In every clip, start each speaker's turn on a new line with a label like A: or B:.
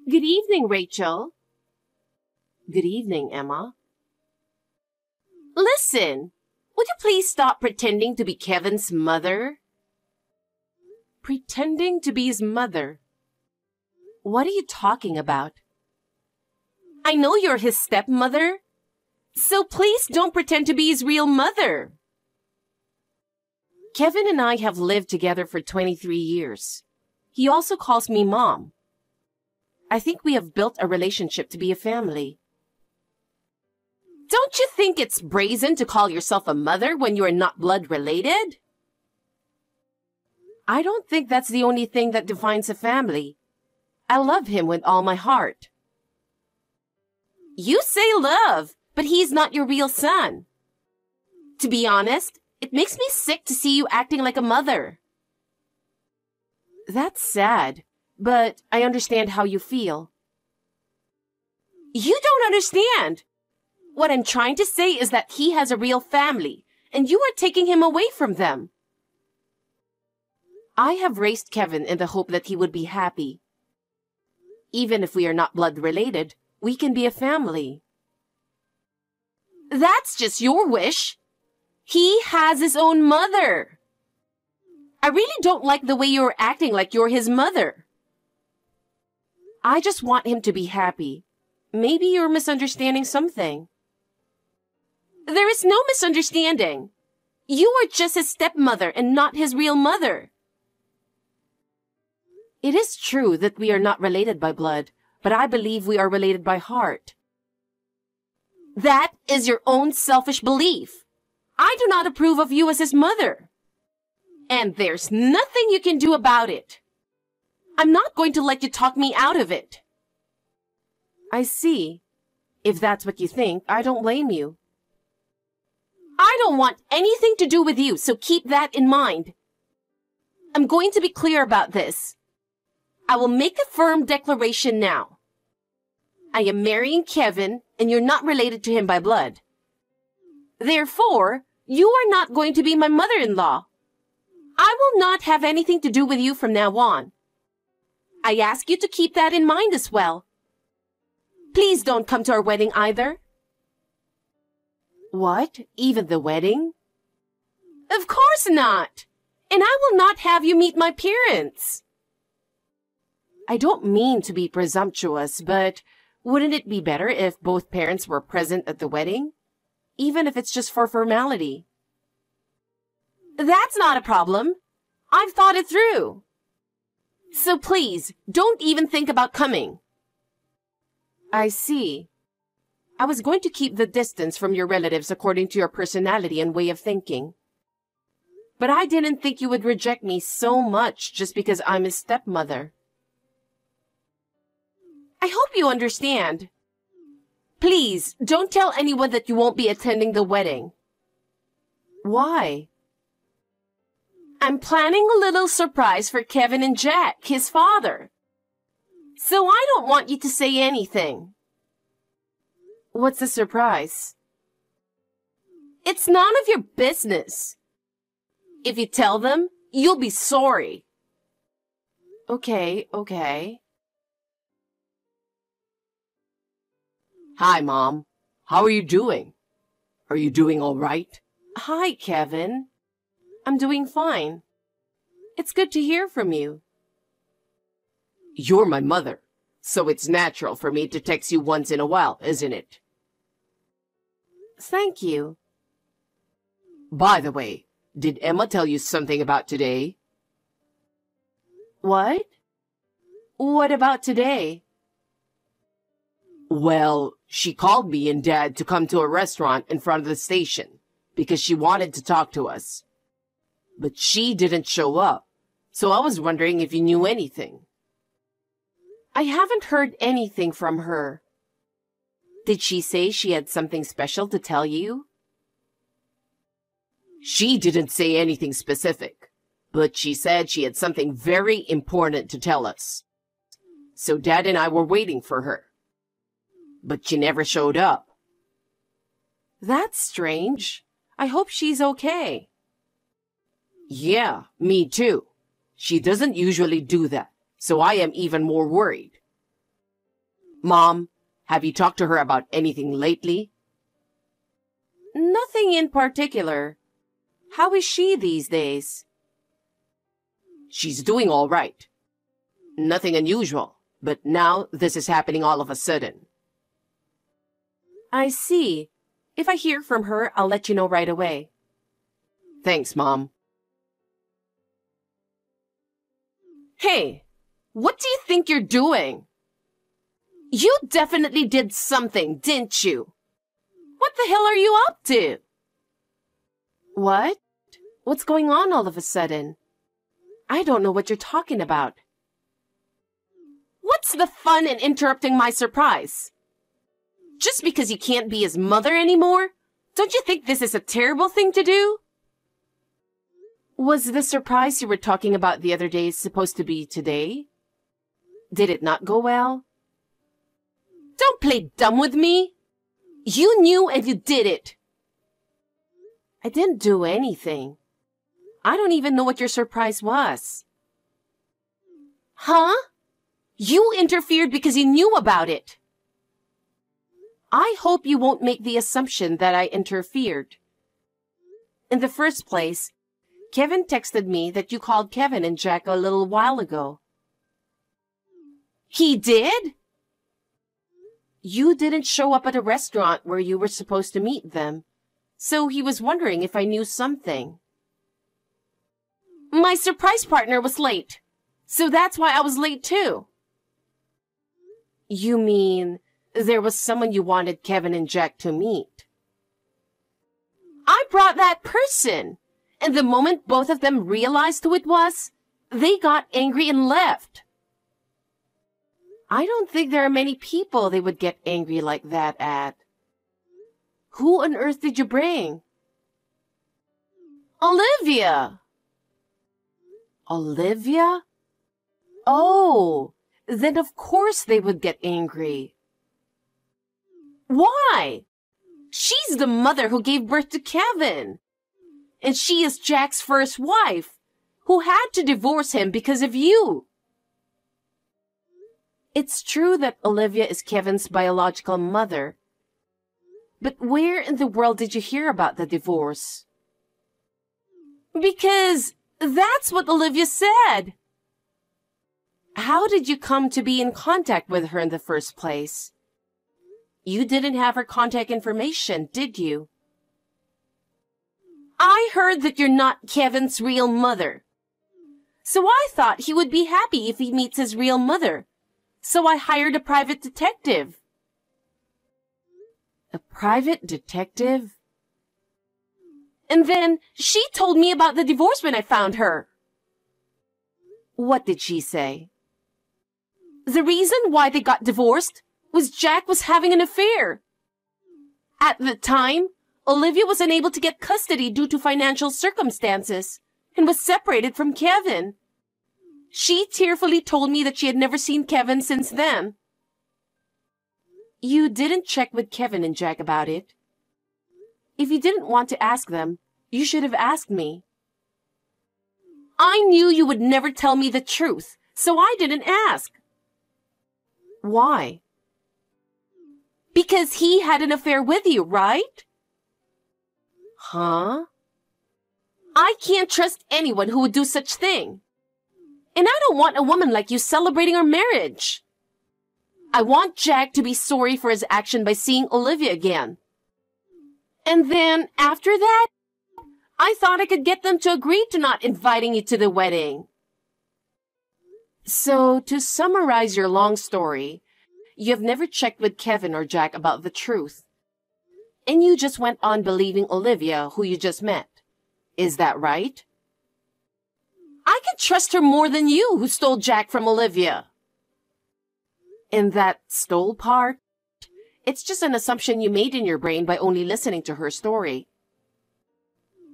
A: Good evening, Rachel. Good evening, Emma. Listen, would you please stop pretending to be Kevin's mother? Pretending to be his mother? What are you talking about? I know you're his stepmother, so please don't pretend to be his real mother. Kevin and I have lived together for 23 years. He also calls me Mom. I think we have built a relationship to be a family. Don't you think it's brazen to call yourself a mother when you are not blood related? I don't think that's the only thing that defines a family. I love him with all my heart. You say love, but he's not your real son. To be honest, it makes me sick to see you acting like a mother. That's sad, but I understand how you feel. You don't understand. What I'm trying to say is that he has a real family, and you are taking him away from them. I have raised Kevin in the hope that he would be happy. Even if we are not blood related, we can be a family. That's just your wish. He has his own mother. I really don't like the way you're acting like you're his mother. I just want him to be happy. Maybe you're misunderstanding something. There is no misunderstanding. You are just his stepmother and not his real mother. It is true that we are not related by blood, but I believe we are related by heart. That is your own selfish belief. I do not approve of you as his mother. And there's nothing you can do about it. I'm not going to let you talk me out of it. I see. If that's what you think, I don't blame you. I don't want anything to do with you, so keep that in mind. I'm going to be clear about this. I will make a firm declaration now. I am marrying Kevin, and you're not related to him by blood. Therefore, you are not going to be my mother-in-law. I will not have anything to do with you from now on. I ask you to keep that in mind as well. Please don't come to our wedding either. What? Even the wedding? Of course not. And I will not have you meet my parents. I don't mean to be presumptuous, but wouldn't it be better if both parents were present at the wedding? Even if it's just for formality. That's not a problem. I've thought it through. So please, don't even think about coming. I see. I was going to keep the distance from your relatives according to your personality and way of thinking. But I didn't think you would reject me so much just because I'm his stepmother. I hope you understand. Please, don't tell anyone that you won't be attending the wedding. Why? I'm planning a little surprise for Kevin and Jack, his father. So I don't want you to say anything. What's the surprise? It's none of your business. If you tell them, you'll be sorry. Okay.
B: Hi, Mom. How are you doing? Are you doing all right?
A: Hi, Kevin. I'm doing fine. It's good to hear from you.
B: You're my mother, so it's natural for me to text you once in a while, isn't it?
A: Thank you.
B: By the way, did Emma tell you something about today?
A: What? What about today?
B: Well, she called me and Dad to come to a restaurant in front of the station because she wanted to talk to us. But she didn't show up, so I was wondering if you knew anything.
A: I haven't heard anything from her. Did she say she had something special to tell you?
B: She didn't say anything specific, but she said she had something very important to tell us. So Dad and I were waiting for her. But she never showed up.
A: That's strange. I hope she's okay.
B: Yeah, me too. She doesn't usually do that, so I am even more worried. Mom, have you talked to her about anything lately?
A: Nothing in particular. How is she these days?
B: She's doing all right. Nothing unusual, but now this is happening all of a sudden.
A: I see. If I hear from her, I'll let you know right away.
B: Thanks, Mom.
A: Hey, what do you think you're doing? You definitely did something, didn't you? What the hell are you up to? What? What's going on all of a sudden? I don't know what you're talking about. What's the fun in interrupting my surprise? Just because you can't be his mother anymore? Don't you think this is a terrible thing to do? Was the surprise you were talking about the other day supposed to be today? Did it not go well? Don't play dumb with me. You knew and you did it. I didn't do anything. I don't even know what your surprise was. Huh? You interfered because you knew about it. I hope you won't make the assumption that I interfered. In the first place, Kevin texted me that you called Kevin and Jack a little while ago. He did? You didn't show up at a restaurant where you were supposed to meet them, so he was wondering if I knew something. My surprise partner was late, so that's why I was late too. You mean there was someone you wanted Kevin and Jack to meet? I brought that person, and the moment both of them realized who it was, they got angry and left. I don't think there are many people they would get angry like that at. Who on earth did you bring? Olivia! Olivia? Oh, then of course they would get angry. Why? She's the mother who gave birth to Kevin. And she is Jack's first wife, who had to divorce him because of you. It's true that Olivia is Kevin's biological mother. But where in the world did you hear about the divorce? Because that's what Olivia said. How did you come to be in contact with her in the first place? You didn't have her contact information, did you? I heard that you're not Kevin's real mother. So I thought he would be happy if he meets his real mother. So I hired a private detective. A private detective? And then she told me about the divorce when I found her. What did she say? The reason why they got divorced was Jack was having an affair. At the time, Olivia was unable to get custody due to financial circumstances and was separated from Kevin. She tearfully told me that she had never seen Kevin since then. You didn't check with Kevin and Jack about it. If you didn't want to ask them, you should have asked me. I knew you would never tell me the truth, so I didn't ask. Why? Because he had an affair with you, right? Huh? I can't trust anyone who would do such thing. And I don't want a woman like you celebrating our marriage. I want Jack to be sorry for his action by seeing Olivia again. And then, after that, I thought I could get them to agree to not inviting you to the wedding. So, to summarize your long story, you've never checked with Kevin or Jack about the truth. And you just went on believing Olivia, who you just met. Is that right? I can trust her more than you, who stole Jack from Olivia. In that stole part, it's just an assumption you made in your brain by only listening to her story.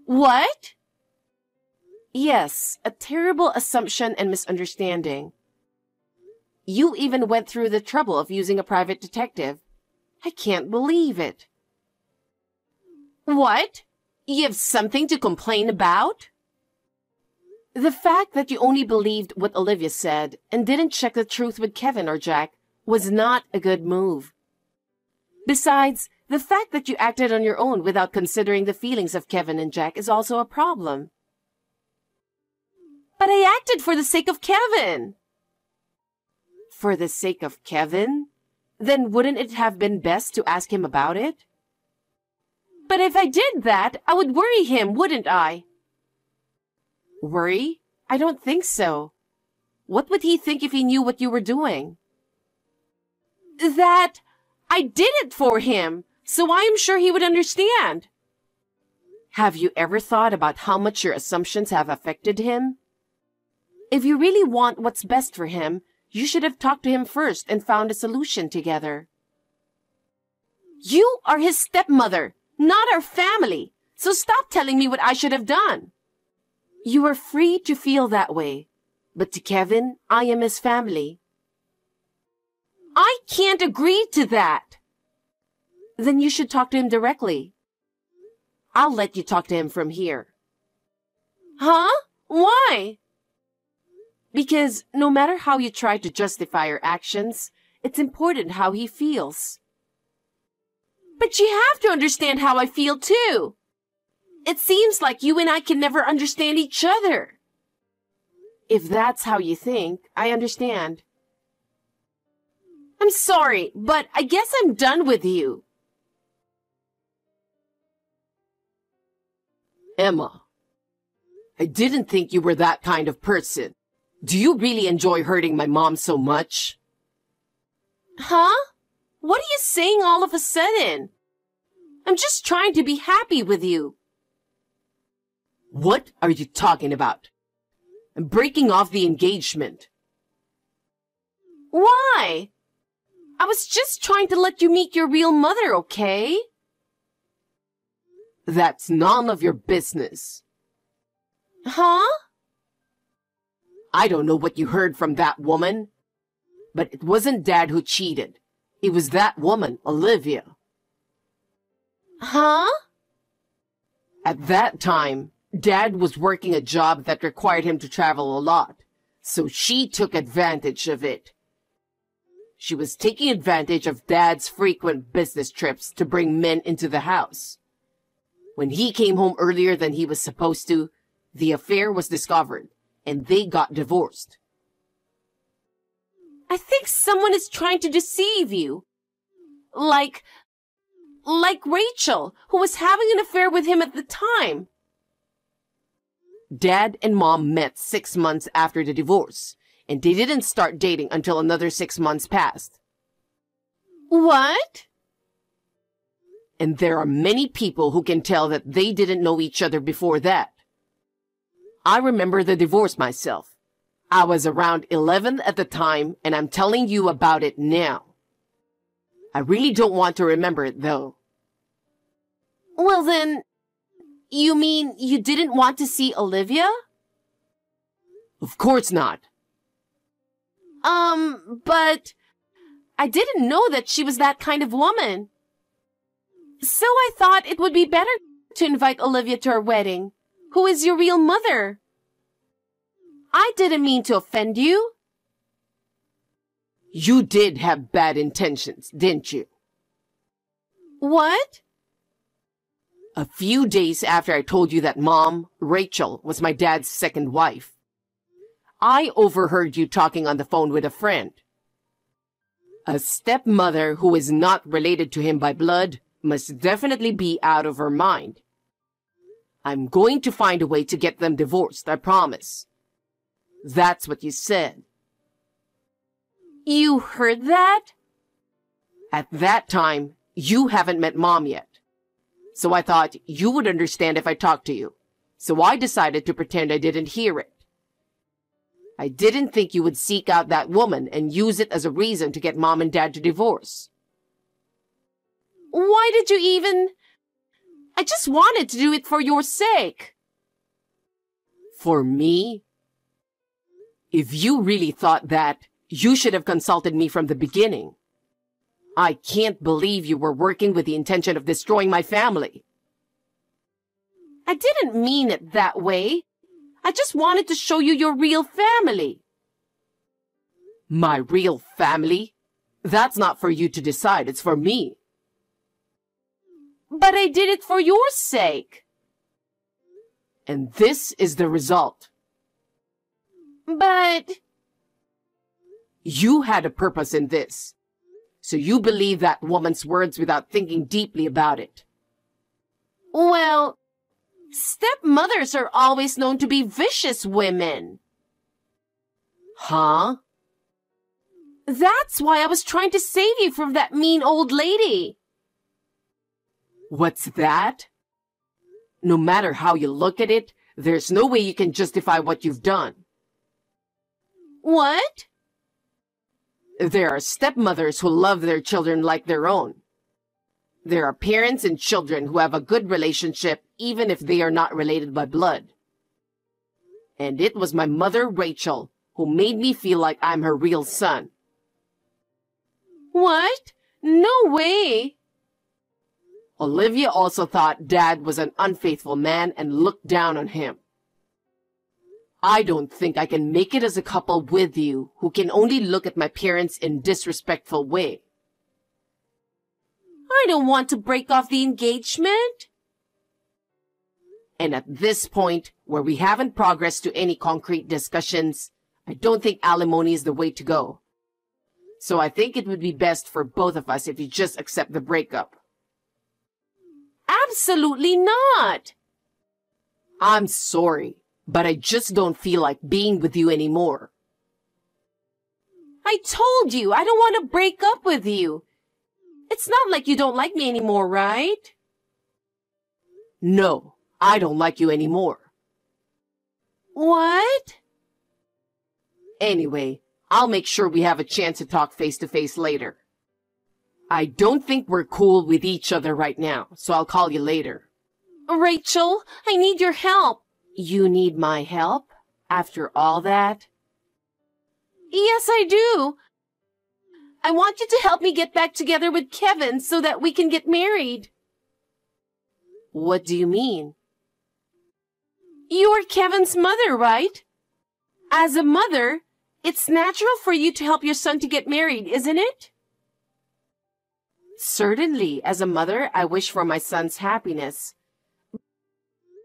A: What? Yes, a terrible assumption and misunderstanding. You even went through the trouble of using a private detective. I can't believe it. What? You have something to complain about? The fact that you only believed what Olivia said and didn't check the truth with Kevin or Jack was not a good move. Besides, the fact that you acted on your own without considering the feelings of Kevin and Jack is also a problem. But I acted for the sake of Kevin. For the sake of Kevin? Then wouldn't it have been best to ask him about it? But if I did that, I would worry him, wouldn't I? Worry? I don't think so. What would he think if he knew what you were doing? That I did it for him, so I am sure he would understand. Have you ever thought about how much your assumptions have affected him? If you really want what's best for him, you should have talked to him first and found a solution together. You are his stepmother, not our family, so stop telling me what I should have done. You are free to feel that way, but to Kevin, I am his family. I can't agree to that. Then you should talk to him directly. I'll let you talk to him from here. Huh? Why? Because no matter how you try to justify your actions, it's important how he feels. But you have to understand how I feel too. It seems like you and I can never understand each other. If that's how you think, I understand. I'm sorry, but I guess I'm done with you.
B: Emma, I didn't think you were that kind of person. Do you really enjoy hurting my mom so much?
A: Huh? What are you saying all of a sudden? I'm just trying to be happy with you.
B: What are you talking about? I'm breaking off the engagement.
A: Why? I was just trying to let you meet your real mother, okay?
B: That's none of your business.
A: Huh?
B: I don't know what you heard from that woman, but it wasn't Dad who cheated. It was that woman, Olivia.
A: Huh?
B: At that time, Dad was working a job that required him to travel a lot, so she took advantage of it. She was taking advantage of Dad's frequent business trips to bring men into the house. When he came home earlier than he was supposed to, the affair was discovered, and they got divorced.
A: I think someone is trying to deceive you. Like Rachel, who was having an affair with him at the time.
B: Dad and Mom met 6 months after the divorce, and they didn't start dating until another 6 months passed.
A: What?
B: And there are many people who can tell that they didn't know each other before that. I remember the divorce myself. I was around 11 at the time, and I'm telling you about it now. I really don't want to remember it, though.
A: Well then, you mean you didn't want to see Olivia?
B: Of course not.
A: But I didn't know that she was that kind of woman. So I thought it would be better to invite Olivia to our wedding, who is your real mother. I didn't mean to offend you.
B: You did have bad intentions, didn't you?
A: What?
B: A few days after I told you that Mom, Rachel, was my dad's second wife, I overheard you talking on the phone with a friend. A stepmother who is not related to him by blood must definitely be out of her mind. I'm going to find a way to get them divorced, I promise. That's what you said.
A: You heard that?
B: At that time, you haven't met Mom yet. So I thought you would understand if I talked to you. So I decided to pretend I didn't hear it. I didn't think you would seek out that woman and use it as a reason to get Mom and Dad to divorce.
A: Why did you even... I just wanted to do it for your sake.
B: For me? If you really thought that, you should have consulted me from the beginning. I can't believe you were working with the intention of destroying my family.
A: I didn't mean it that way. I just wanted to show you your real family.
B: My real family? That's not for you to decide. It's for me.
A: But I did it for your sake.
B: And this is the result.
A: But
B: You had a purpose in this. So you believe that woman's words without thinking deeply about it.
A: well, stepmothers are always known to be vicious women.
B: Huh?
A: That's why I was trying to save you from that mean old lady.
B: What's that? No matter how you look at it, there's no way you can justify what you've done.
A: What?
B: There are stepmothers who love their children like their own. There are parents and children who have a good relationship even if they are not related by blood. And it was my mother, Rachel, who made me feel like I'm her real son.
A: What? No way.
B: Olivia also thought Dad was an unfaithful man and looked down on him. I don't think I can make it as a couple with you who can only look at my parents in disrespectful way.
A: I don't want to break off the engagement.
B: And at this point, where we haven't progressed to any concrete discussions, I don't think alimony is the way to go. So I think it would be best for both of us if you just accept the breakup.
A: Absolutely not.
B: I'm sorry, but I just don't feel like being with you anymore.
A: I told you I don't want to break up with you. It's not like you don't like me anymore, right?
B: No, I don't like you anymore.
A: What?
B: Anyway, I'll make sure we have a chance to talk face to face later. I don't think we're cool with each other right now, so I'll call you later.
A: Rachel, I need your help.
B: You need my help? After all that?
A: Yes, I do. I want you to help me get back together with Kevin so that we can get married.
B: What do you mean?
A: You are Kevin's mother, right? As a mother, it's natural for you to help your son to get married, isn't it?
B: Certainly, as a mother, I wish for my son's happiness.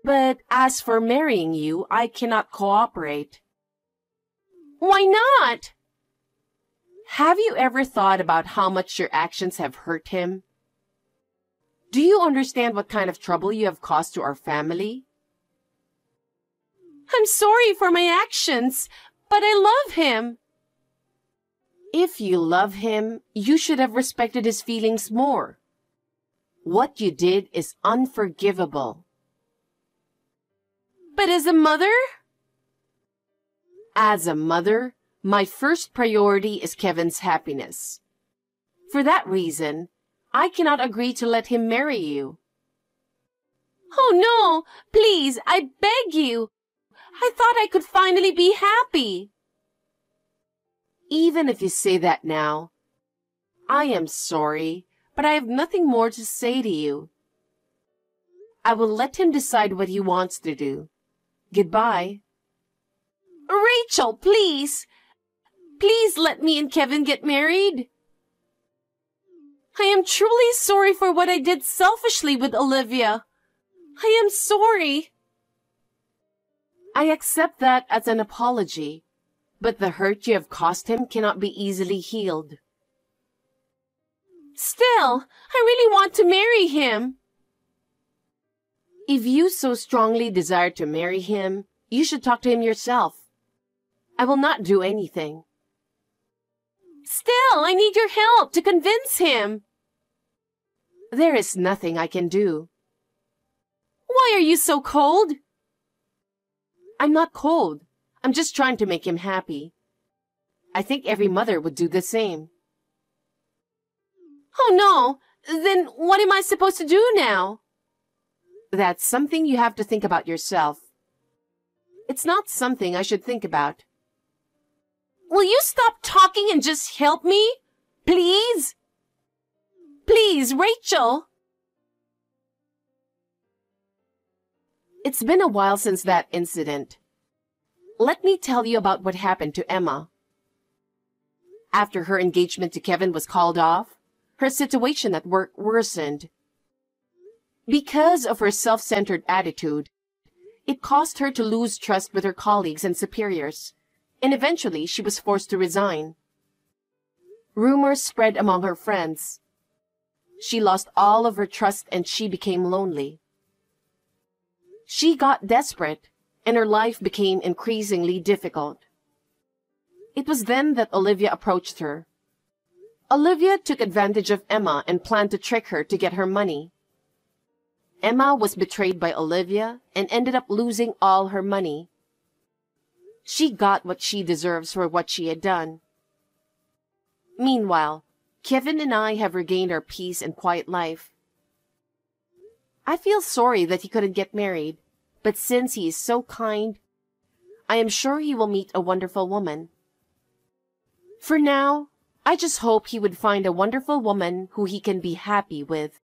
A: But as for marrying you, I cannot cooperate. Why not?
B: Have you ever thought about how much your actions have hurt him? Do you understand what kind of trouble you have caused to our family?
A: I'm sorry for my actions, but I love him.
B: If you love him, you should have respected his feelings more. What you did is unforgivable.
A: But as a mother?
B: As a mother, my first priority is Kevin's happiness. For that reason, I cannot agree to let him marry you.
A: Oh no, please, I beg you. I thought I could finally be happy.
B: Even if you say that now, I am sorry, but I have nothing more to say to you. I will let him decide what he wants to do. Goodbye.
A: Rachel, please. Please let me and Kevin get married. I am truly sorry for what I did selfishly with Olivia. I am sorry.
B: I accept that as an apology, but the hurt you have caused him cannot be easily healed.
A: Still, I really want to marry him.
B: If you so strongly desire to marry him, you should talk to him yourself. I will not do anything.
A: Still, I need your help to convince him.
B: There is nothing I can do.
A: Why are you so cold?
B: I'm not cold. I'm just trying to make him happy. I think every mother would do the same.
A: Oh no, then what am I supposed to do now?
B: That's something you have to think about yourself. It's not something I should think about.
A: Will you stop talking and just help me? Please? Please, Rachel.
B: It's been a while since that incident. Let me tell you about what happened to Emma.
A: After her engagement to Kevin was called off, her situation at work worsened. Because of her self-centered attitude, it caused her to lose trust with her colleagues and superiors, and eventually she was forced to resign. Rumors spread among her friends. She lost all of her trust and she became lonely. She got desperate, and her life became increasingly difficult. It was then that Olivia approached her. Olivia took advantage of Emma and planned to trick her to get her money. Emma was betrayed by Olivia and ended up losing all her money. She got what she deserves for what she had done. Meanwhile, Kevin and I have regained our peace and quiet life. I feel sorry that he couldn't get married, but since he is so kind, I am sure he will meet a wonderful woman. For now, I just hope he would find a wonderful woman who he can be happy with.